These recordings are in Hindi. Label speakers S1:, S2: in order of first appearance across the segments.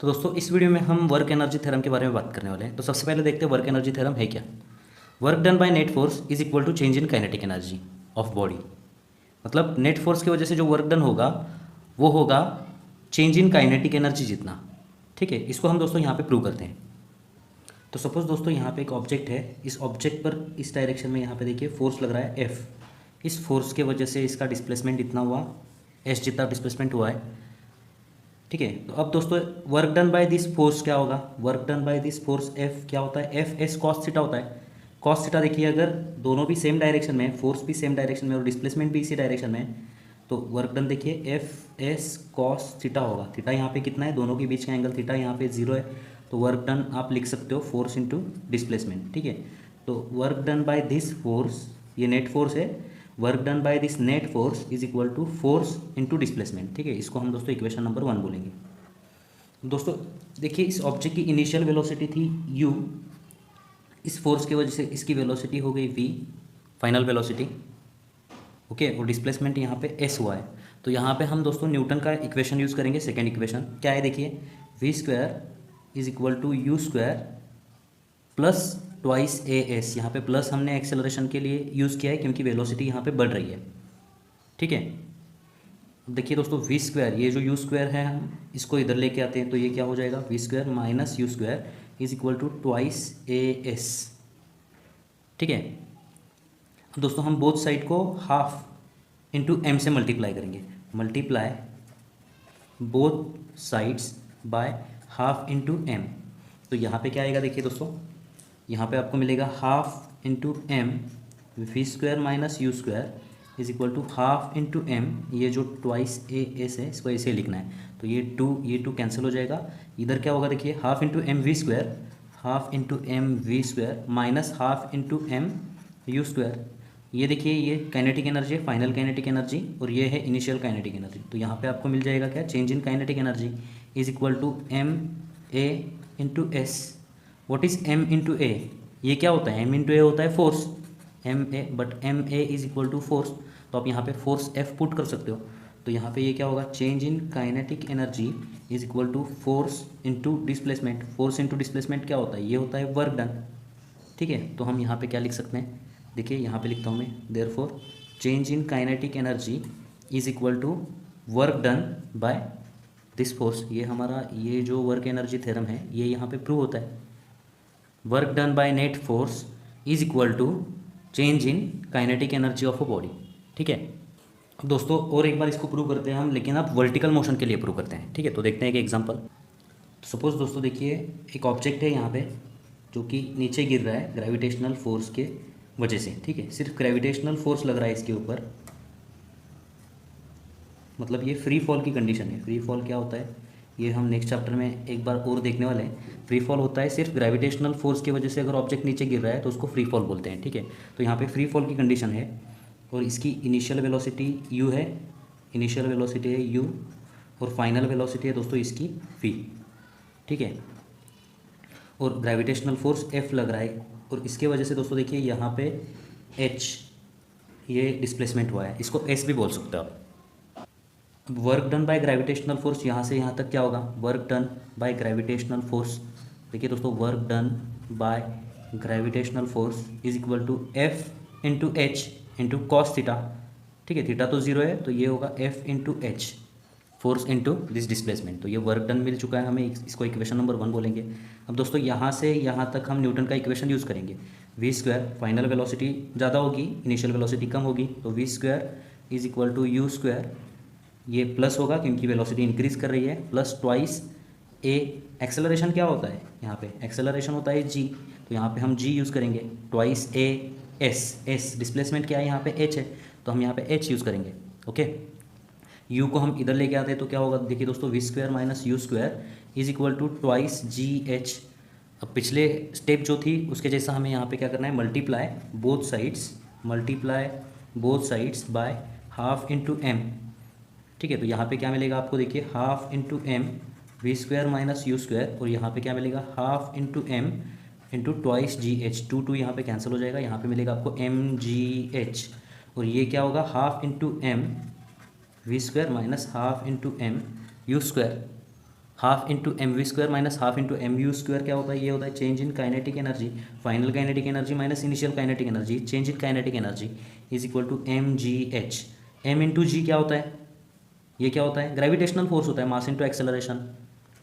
S1: तो दोस्तों इस वीडियो में हम वर्क एनर्जी थ्योरम के बारे में बात करने वाले हैं। तो सबसे पहले देखते हैं वर्क एनर्जी थ्योरम है क्या। Work done by net force is equal to change in kinetic energy of body. मतलब नेट फोर्स की वजह से जो वर्क डन होगा वो होगा चेंज इन काइनेटिक एनर्जी जितना। ठीक है, इसको हम दोस्तों यहाँ पे प्रूव करते हैं। तो सपोज दोस्तों यहाँ पे एक ऑब्जेक्ट है, इस ऑब्जेक्ट पर इस डायरेक्शन में यहाँ पे देखिए फोर्स लग रहा है F। इस फोर्स के वजह से इसका डिस्प्लेसमेंट इतना हुआ, S जितना डिस्प्लेसमेंट हुआ है। ठीक है, तो अब दोस्तों work done by this force क्या होगा, work done by this force F क्या होता है, एफ एस कॉस थीटा होता है। कॉस थीटा देखिए, अगर दोनों भी सेम डायरेक्शन में, फोर्स भी सेम डायरेक्शन में और डिस्प्लेसमेंट भी इसी डायरेक्शन में है, तो वर्क डन देखिए एफ एस कॉस थीटा होगा। थीटा यहाँ पे कितना है, दोनों के बीच का एंगल थीटा यहाँ पे 0 है, तो वर्क डन आप लिख सकते हो फोर्स इंटू डिस्प्लेसमेंट। ठीक है, तो work done by this force, ये नेट फोर्स है, work done by this net force is equal to force into displacement. ठीक है, इसको हम दोस्तों इक्वेशन नंबर 1 बोलेंगे। दोस्तों देखिए, इस ऑब्जेक्ट की इनिशियल वेलोसिटी थी u, इस फोर्स की वजह से इसकी वेलोसिटी हो गई v, फाइनल वेलोसिटी। ओके, और डिस्प्लेसमेंट यहाँ पे s हुआ है। तो यहाँ पे हम दोस्तों न्यूटन का इक्वेशन यूज़ करेंगे। सेकेंड इक्वेशन क्या है देखिए, v square is equal to u square plus twice a s. यहाँ पे प्लस हमने एक्सेलरेशन के लिए यूज़ किया है क्योंकि वेलोसिटी यहाँ पे बढ़ रही है। ठीक है, देखिए दोस्तों वी स्क्वायर, ये जो यू स्क्वायर है हम इसको इधर लेके आते हैं तो ये क्या हो जाएगा, v square minus u square is equal to twice a s. ठीक है, दोस्तों हम बोथ साइड को हाफ इंटू एम से मल्टीप्लाई करेंगे। Multiply both sides by half into m. तो यहाँ पे क्या आएगा देखिए दोस्तों, यहाँ पे आपको मिलेगा half into M we square minus u square is equal to half into m. ये जो ट्वाइस ए एस है इसको ऐसे लिखना है, तो ये टू कैंसिल हो जाएगा। इधर क्या होगा देखिए, half into M we square, half into M we square minus half into M you square. ये देखिए, ये काइनेटिक एनर्जी है, फाइनल काइनेटिक एनर्जी, और ये है इनिशियल काइनेटिक एनर्जी। तो यहाँ पे आपको मिल जाएगा क्या, change in kinetic energy is equal to M A into S. What is M into A, ये क्या होता है, एम इंटू ए होता है force, M A, but M A is equal to force. तो आप यहाँ पे फोर्स एफ पुट कर सकते हो। तो यहाँ पे ये क्या होगा, change in kinetic energy is equal to force into displacement. Force into displacement क्या होता है, ये होता है वर्क डन। ठीक है, तो हम यहाँ पे क्या लिख सकते हैं, देखिए यहाँ पे लिखता हूँ मैं, therefore change in kinetic energy is equal to work done by this force. ये हमारा ये जो वर्क एनर्जी थ्योरम है ये यहाँ पे प्रूव होता है। Work done by net force is equal to change in kinetic energy of a body. ठीक है, अब दोस्तों और एक बार इसको प्रूव करते हैं हम, लेकिन अब वर्टिकल मोशन के लिए प्रूव करते हैं। ठीक है, तो देखते हैं एक एग्जांपल। तो सपोज दोस्तों देखिए, एक ऑब्जेक्ट है यहाँ पे जो कि नीचे गिर रहा है ग्रेविटेशनल फोर्स के वजह से। ठीक है, सिर्फ ग्रेविटेशनल फोर्स लग रहा है इसके ऊपर, मतलब ये फ्री फॉल की कंडीशन है। फ्री फॉल क्या होता है ये हम नेक्स्ट चैप्टर में एक बार और देखने वाले हैं। फ्री फॉल होता है सिर्फ ग्रेविटेशनल फोर्स की वजह से, अगर ऑब्जेक्ट नीचे गिर रहा है तो उसको फ्री फॉल बोलते हैं। ठीक है, तो यहाँ पे फ्री फॉल की कंडीशन है और इसकी इनिशियल वेलोसिटी u है, इनिशियल वेलोसिटी है u, और फाइनल वेलोसिटी है दोस्तों इसकी v। ठीक है, और ग्रेविटेशनल फोर्स f लग रहा है, और इसके वजह से दोस्तों देखिए यहाँ पे h ये डिस्प्लेसमेंट हुआ है, इसको s भी बोल सकते हो आप। Work done by gravitational force, यहाँ से यहाँ तक क्या होगा, work done by gravitational force. देखिए दोस्तों, work done by gravitational force is equal to f into h into cos theta. ठीक है, थीटा तो 0 है, तो ये होगा f into h, force into this displacement. तो ये वर्क डन मिल चुका है हमें, इसको इक्वेशन नंबर 1 बोलेंगे। अब दोस्तों यहाँ से यहाँ तक हम न्यूटन का इक्वेशन यूज़ करेंगे। वी स्क्वायर, फाइनल वेलोसिटी ज़्यादा होगी, इनिशियल वेलोसिटी कम होगी, तो v square is equal to u square, ये प्लस होगा क्योंकि वेलोसिटी इंक्रीज कर रही है, प्लस ट्वाइस ए। एक्सेलरेशन क्या होता है, यहाँ पे एक्सेलरेशन होता है जी, तो यहाँ पे हम जी यूज़ करेंगे, twice a S. S displacement क्या है, यहाँ पे एच है, तो हम यहाँ पे एच यूज़ करेंगे। ओके, यू को हम इधर लेके आते हैं तो क्या होगा, देखिए दोस्तों v square minus u square is equal to twice g h. अब पिछले स्टेप जो थी उसके जैसा हमें यहाँ पे क्या करना है, multiply both sides, multiply both sides by half into m. ठीक है, तो यहाँ पे क्या मिलेगा आपको, देखिए half into M we square minus u square, और यहाँ पे क्या मिलेगा, half into m into twice g h. Two यहाँ पे कैंसिल हो जाएगा, यहाँ पे मिलेगा आपको एम जी एच, और ये क्या होगा, half into M we square minus half into M you square. Half into M we square minus half into M you square क्या होता है, ये होता है change in kinetic energy, final kinetic energy minus initial kinetic energy, change in kinetic energy is equal to M ji H. M into G क्या होता है, ये क्या होता है, ग्रेविटेशनल फोर्स होता है, मास इंटू एक्सेलरेशन।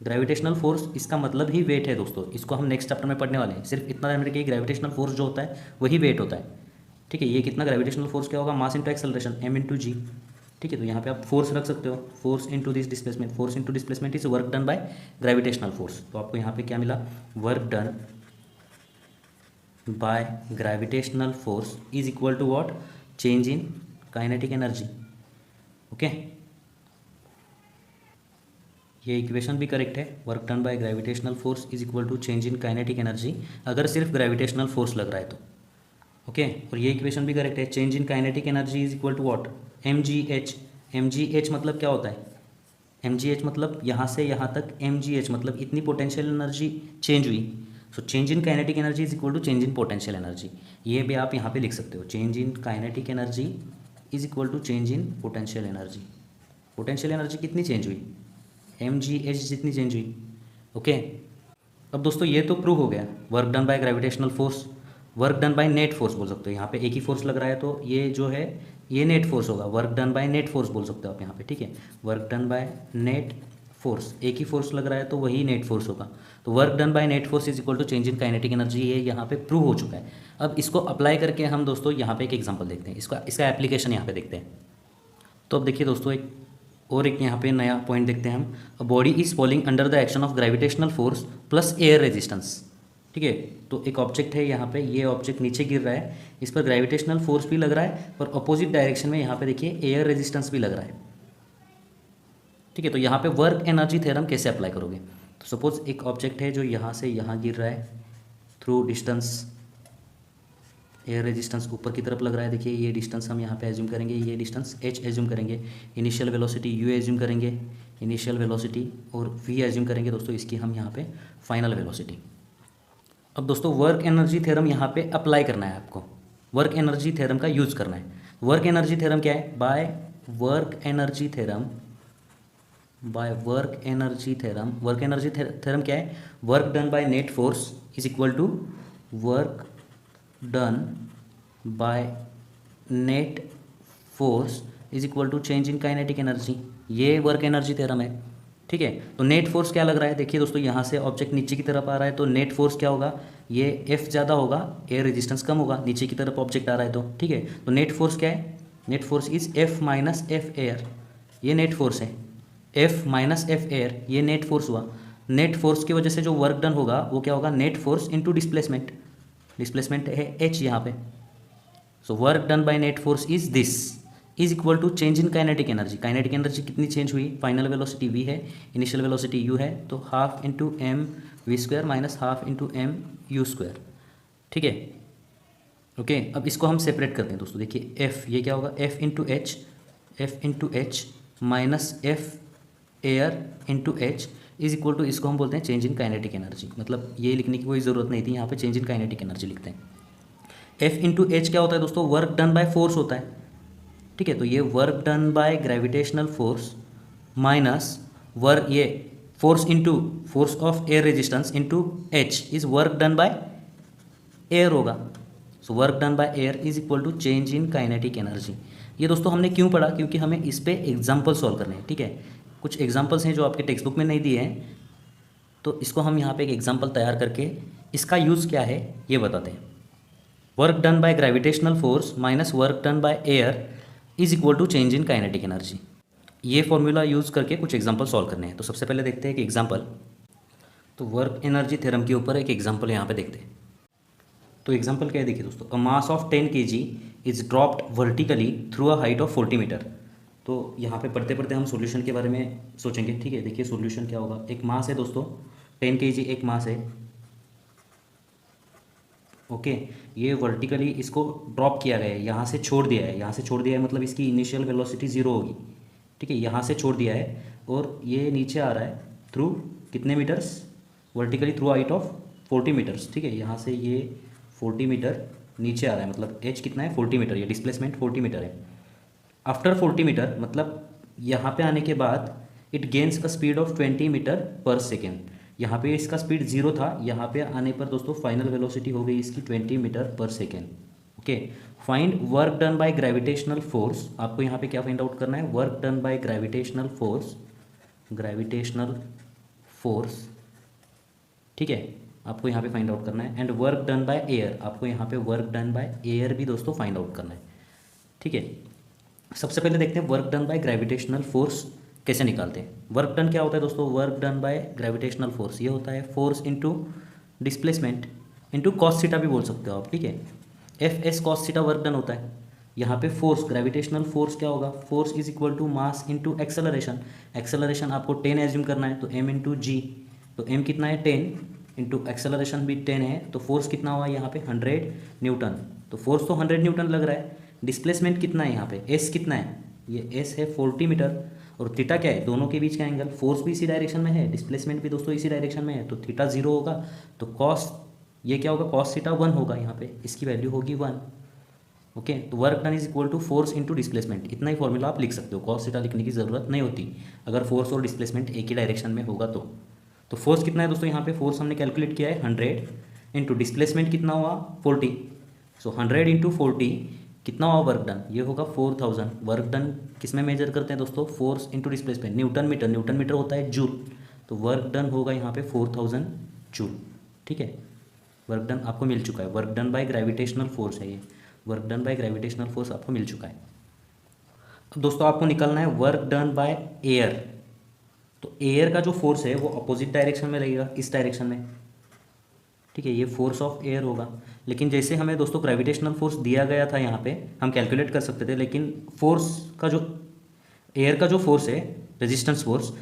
S1: ग्रेविटेशनल फोर्स इसका मतलब ही वेट है दोस्तों, इसको हम नेक्स्ट चैप्टर में पढ़ने वाले हैं। सिर्फ इतना ध्यान रखिए, ग्रेविटेशनल फोर्स जो होता है वही वेट होता है, ठीक है। ये कितना ग्रेविटेशनल फोर्स क्या होगा, mass into acceleration M into G, ठीक है। तो यहाँ पे आप फोर्स रख सकते हो, force into this displacement, force into displacement is work done by gravitational force. तो आपको यहाँ पे क्या मिला, work done by gravitational force is equal to what, change in kinetic energy. Okay, ये इक्वेशन भी करेक्ट है, work done by gravitational force is equal to change in kinetic energy, अगर सिर्फ ग्रेविटेशनल फोर्स लग रहा है तो। ओके, और ये इक्वेशन भी करेक्ट है, change in kinetic energy is equal to what, m ji H. M ji h मतलब क्या होता है, एम जी एच मतलब यहाँ से यहाँ तक, एम जी एच मतलब इतनी पोटेंशियल एनर्जी चेंज हुई। So change in kinetic energy is equal to change in potential energy, ये भी आप यहाँ पे लिख सकते हो, change in kinetic energy is equal to change in potential energy. Potential energy कितनी चेंज हुई, एम जी एच जितनी चेंज हुई। ओके, अब दोस्तों ये तो प्रूव हो गया, work done by gravitational force, work done by net force बोल सकते हो, यहाँ पे एक ही फोर्स लग रहा है तो ये जो है ये नेट फोर्स होगा, work done by net force बोल सकते हो आप यहाँ पे, ठीक है। Work done by net force, एक ही फोर्स लग रहा है तो वही नेट फोर्स होगा। तो work done by net force is equal to change in kinetic energy, ये यहाँ पे प्रूव हो चुका है। अब इसको अप्लाई करके हम दोस्तों यहाँ पे एक एग्जाम्पल देखते हैं, इसका एप्लीकेशन यहाँ पे देखते हैं। तो अब देखिए दोस्तों, एक यहाँ पे नया पॉइंट देखते हैं हम, a body is falling under the action of gravitational force plus air resistance, ठीक है। तो एक ऑब्जेक्ट है यहाँ पे, ये ऑब्जेक्ट नीचे गिर रहा है, इस पर ग्रेविटेशनल फोर्स भी लग रहा है और अपोजिट डायरेक्शन में यहाँ पे देखिए एयर रेजिस्टेंस भी लग रहा है, ठीक है। तो यहाँ पे वर्क एनर्जी थ्योरम कैसे अप्लाई करोगे, तो सपोज एक ऑब्जेक्ट है जो यहाँ से यहाँ गिर रहा है थ्रू डिस्टेंस, एयर रेजिस्टेंस ऊपर की तरफ लग रहा है, देखिए ये डिस्टेंस हम यहाँ पे एज्यूम करेंगे, ये डिस्टेंस h एज्यूम करेंगे, इनिशियल वेलोसिटी u एज्यूम करेंगे, इनिशियल वेलोसिटी, और v एज्यूम करेंगे दोस्तों इसकी हम यहाँ पे फाइनल वेलोसिटी। अब दोस्तों वर्क एनर्जी थ्योरम यहाँ पे अप्लाई करना है आपको, वर्क एनर्जी थ्योरम का यूज़ करना है। वर्क एनर्जी थ्योरम क्या है, by work energy theorem, by work energy theorem, work energy theorem क्या है, work done by net force is equal to work done by net force is equal to change in kinetic energy, ये वर्क एनर्जी थ्योरम है, ठीक है। तो नेट फोर्स क्या लग रहा है, देखिए दोस्तों यहाँ से ऑब्जेक्ट नीचे की तरफ आ रहा है तो नेट फोर्स क्या होगा, ये F ज़्यादा होगा, एयर रेजिस्टेंस कम होगा, नीचे की तरफ ऑब्जेक्ट आ रहा है तो, ठीक है। तो नेट फोर्स क्या है, net force is F minus F air, ये नेट फोर्स है, F माइनस एफ एयर, ये नेट फोर्स हुआ। नेट फोर्स की वजह से जो वर्क डन होगा वो क्या होगा, net force into displacement, displacement है h यहाँ पे। So work done by net force is this is equal to change in kinetic energy, kinetic energy कितनी चेंज हुई, फाइनल वेलोसिटी v है, इनिशियल वेलोसिटी u है, तो half into M we square minus half into M you square, ठीक है। ओके, अब इसको हम सेपरेट करते हैं दोस्तों, देखिए f ये क्या होगा, f into H minus F air into H is equal to, इसको हम बोलते हैं चेंज इन काइनेटिक एनर्जी, मतलब ये लिखने की कोई ज़रूरत नहीं थी, यहाँ पे चेंज इन काइनेटिक एनर्जी लिखते हैं। f इंटू एच क्या होता है दोस्तों, वर्क डन बाय फोर्स होता है, ठीक है। तो ये work done by gravitational force minus work, ये force into force of air resistance into H is work done by air होगा। So work done by air is equal to change in kinetic energy. ये दोस्तों हमने क्यों पढ़ा, क्योंकि हमें इस पे एग्जाम्पल सॉल्व करने हैं, ठीक है। कुछ एग्जाम्पल्स हैं जो आपके टेक्स्ट बुक में नहीं दिए हैं, तो इसको हम यहाँ पे एक एग्जाम्पल तैयार करके इसका यूज़ क्या है ये बताते हैं। Work done by gravitational force minus work done by air is equal to change in kinetic energy, ये फॉर्मूला यूज़ करके कुछ एग्जाम्पल सॉल्व करने हैं। तो सबसे पहले देखते हैं एक एग्जाम्पल, तो वर्क एनर्जी थ्योरम के ऊपर एक एग्जाम्पल यहाँ पे देखते हैं। तो एग्जाम्पल क्या है, देखिए दोस्तों, अ मास ऑफ 10 kg इज dropped vertically through a height of 40 metre. तो यहाँ पे पढ़ते पढ़ते हम सॉल्यूशन के बारे में सोचेंगे, ठीक है। देखिए सॉल्यूशन क्या होगा, एक मास है दोस्तों 10 kg, एक मास है, ओके। ये वर्टिकली इसको ड्रॉप किया गया है, यहाँ से छोड़ दिया है, यहाँ से छोड़ दिया है मतलब इसकी इनिशियल वेलोसिटी 0 होगी, ठीक है। यहाँ से छोड़ दिया है और ये नीचे आ रहा है थ्रू कितने meters, vertically through height of 40 meters, ठीक है। यहाँ से ये 40 मीटर नीचे आ रहा है, मतलब h कितना है 40 मीटर, ये डिस्प्लेसमेंट 40 मीटर है। आफ्टर 40 मीटर मतलब यहाँ पे आने के बाद it gains a speed of 20 meter per second. यहाँ पे इसका स्पीड 0 था, यहाँ पे आने पर दोस्तों फाइनल वेलोसिटी हो गई इसकी 20 meter per second. Okay, find work done by gravitational force. आपको यहाँ पे क्या फाइंड आउट करना है, work done by gravitational force, gravitational force, ठीक है, आपको यहाँ पे फाइंड आउट करना है। And work done by air, आपको यहाँ पे वर्क डन बाय एयर भी दोस्तों फाइंड आउट करना है, ठीक है। सबसे पहले देखते हैं work done by gravitational force कैसे निकालते हैं। वर्क डन क्या होता है दोस्तों, work done by gravitational force ये होता है force into displacement into cos theta भी बोल सकते हो आप, ठीक है। F S cos theta work done होता है। यहाँ पे फोर्स, ग्रेविटेशनल फोर्स क्या होगा, force is equal to mass into acceleration. Acceleration आपको 10 एज्यूम करना है, तो m इंटू जी, तो m कितना है 10 इंटू एक्सेलरेशन भी 10 है, तो फोर्स कितना हुआ यहाँ पे 100 न्यूटन। तो फोर्स तो 100 न्यूटन लग रहा है। डिस्प्लेसमेंट कितना है यहाँ पे, s कितना है, ये s है 40 मीटर, और थीटा क्या है, दोनों के बीच का एंगल। फोर्स भी इसी डायरेक्शन में है, डिस्प्लेसमेंट भी दोस्तों इसी डायरेक्शन में है, तो थीटा 0 होगा, तो कॉस ये क्या होगा, कॉस थीटा 1 होगा, यहाँ पे इसकी वैल्यू होगी 1। ओके, तो work done is equal to force into displacement. इतना ही फॉर्मूला आप लिख सकते हो, कॉस थीटा लिखने की ज़रूरत नहीं होती अगर फोर्स और डिस्प्लेसमेंट एक ही डायरेक्शन में होगा तो फोर्स कितना है दोस्तों, यहाँ पे फोर्स हमने कैलकुलेट किया है 100 इंटू डिस्प्लेसमेंट कितना हुआ 40, सो 100 इंटू 40 कितना हुआ वर्क डन, ये होगा 4000। वर्क डन किस में मेजर करते हैं दोस्तों, force into displacement, newton meter, newton meter होता है जूल, तो वर्क डन होगा यहाँ पे 4000 जूल, ठीक है। वर्क डन आपको मिल चुका है, work done by gravitational force है ये, work done by gravitational force आपको मिल चुका है। तो दोस्तों आपको निकालना है वर्क डन बाय एयर। तो एयर का जो फोर्स है वो अपोजिट डायरेक्शन में लगेगा, इस डायरेक्शन में, ठीक है, ये फोर्स ऑफ एयर होगा। लेकिन जैसे हमें दोस्तों ग्रेविटेशनल फोर्स दिया गया था यहाँ पे, हम कैलकुलेट कर सकते थे, लेकिन फोर्स का जो एयर का जो फोर्स है, रेजिस्टेंस फोर्स,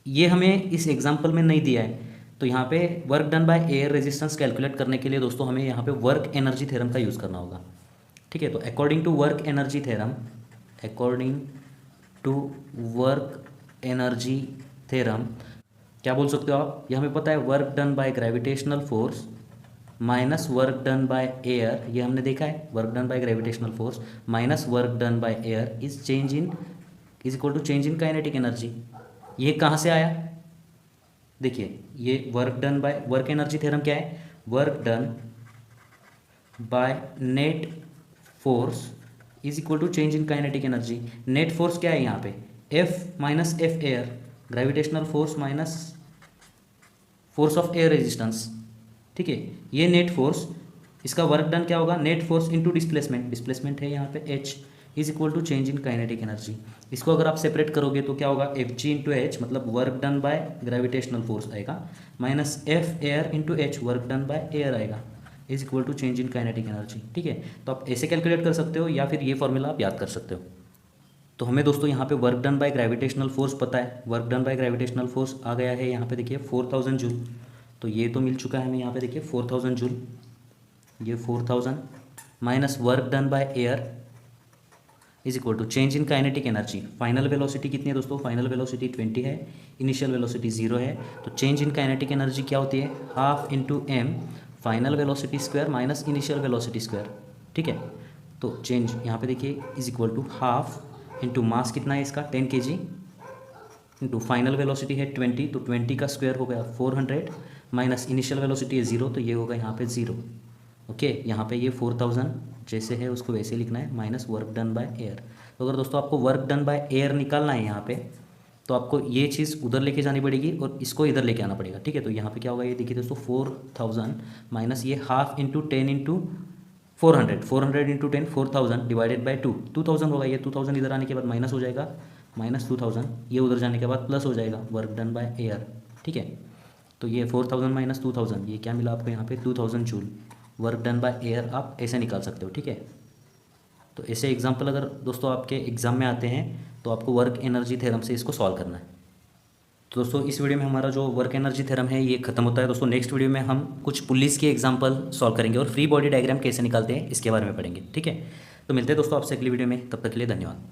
S1: ये हमें इस एग्जाम्पल में नहीं दिया है। तो यहाँ पे work done by air resistance calculate करने के लिए दोस्तों हमें यहाँ पे वर्क एनर्जी थ्योरम का यूज़ करना होगा, ठीक है। तो according to work energy theorem, according to work energy theorem क्या बोल सकते हो आप, ये हमें पता है work done by gravitational force minus work done by air, ये हमने देखा है, work done by gravitational force minus work done by air is equal to change in kinetic energy. ये कहाँ से आया, देखिए ये work done by, work energy theorem क्या है, work done by net force is equal to change in kinetic energy. Net force क्या है यहाँ पे, F minus F air, gravitational force minus force of air resistance, ठीक है, ये नेट फोर्स, इसका वर्क डन क्या होगा, net force into displacement, displacement है यहाँ पे H is equal to change in kinetic energy. इसको अगर आप सेपरेट करोगे तो क्या होगा, Fg इंटू एच, मतलब work done by gravitational force आएगा, minus F air into H, work done by air आएगा, is equal to change in kinetic energy, ठीक है। तो आप ऐसे कैलकुलेट कर सकते हो या फिर ये फॉर्मूला आप याद कर सकते हो। तो हमें दोस्तों यहाँ पे work done by gravitational force पता है, work done by gravitational force आ गया है यहाँ पे देखिए 4000 जूल, तो ये तो मिल चुका है हमें यहाँ पे देखिए 4000 जूल, ये 4000 minus work done by air is equal to change in kinetic energy. Final velocity कितनी है दोस्तों, फाइनल वेलोसिटी 20 है, इनिशियल वेलोसिटी 0 है, तो चेंज इन काइनेटिक एनर्जी क्या होती है, half into M final velocity square minus initial velocity square, ठीक है। तो चेंज यहाँ पे देखिए is equal to half into mass कितना है इसका 10 kg इंटू फाइनल वेलोसिटी है 20, तो 20 का स्क्वायर हो गया 400 माइनस इनिशियल वेलोसिटी है 0, तो ये होगा यहाँ पे 0। ओके, यहाँ पे ये 4000 जैसे है उसको वैसे लिखना है, minus work done by air. तो अगर दोस्तों आपको वर्क डन बाय एयर निकालना है यहाँ पे, तो आपको ये चीज़ उधर लेके जानी पड़ेगी और इसको इधर लेके आना पड़ेगा, ठीक है। तो यहाँ पे क्या होगा, ये देखिए दोस्तों 4000 माइनस ये half into 10 into 400 into 10 4000 divided by 2, 2000 होगा, ये 2000 इधर आने के बाद माइनस हो जाएगा, माइनस 2000, ये उधर जाने के बाद प्लस हो जाएगा वर्क डन बाय एयर, ठीक है। तो ये 4000 माइनस 2000, ये क्या मिला आपको यहाँ पे 2000 joule, work done by air आप ऐसे निकाल सकते हो, ठीक है। तो ऐसे एग्जाम्पल अगर दोस्तों आपके एग्जाम में आते हैं तो आपको वर्क एनर्जी थ्योरम से इसको सॉल्व करना है। तो दोस्तों इस वीडियो में हमारा जो वर्क एनर्जी थ्योरम है ये खत्म होता है। दोस्तों नेक्स्ट वीडियो में हम कुछ पुलिस के एग्जांपल सॉल्व करेंगे और फ्री बॉडी डायग्राम कैसे निकालते हैं इसके बारे में पढ़ेंगे, ठीक है। तो मिलते हैं दोस्तों आपसे अगली वीडियो में, तब तक के लिए धन्यवाद।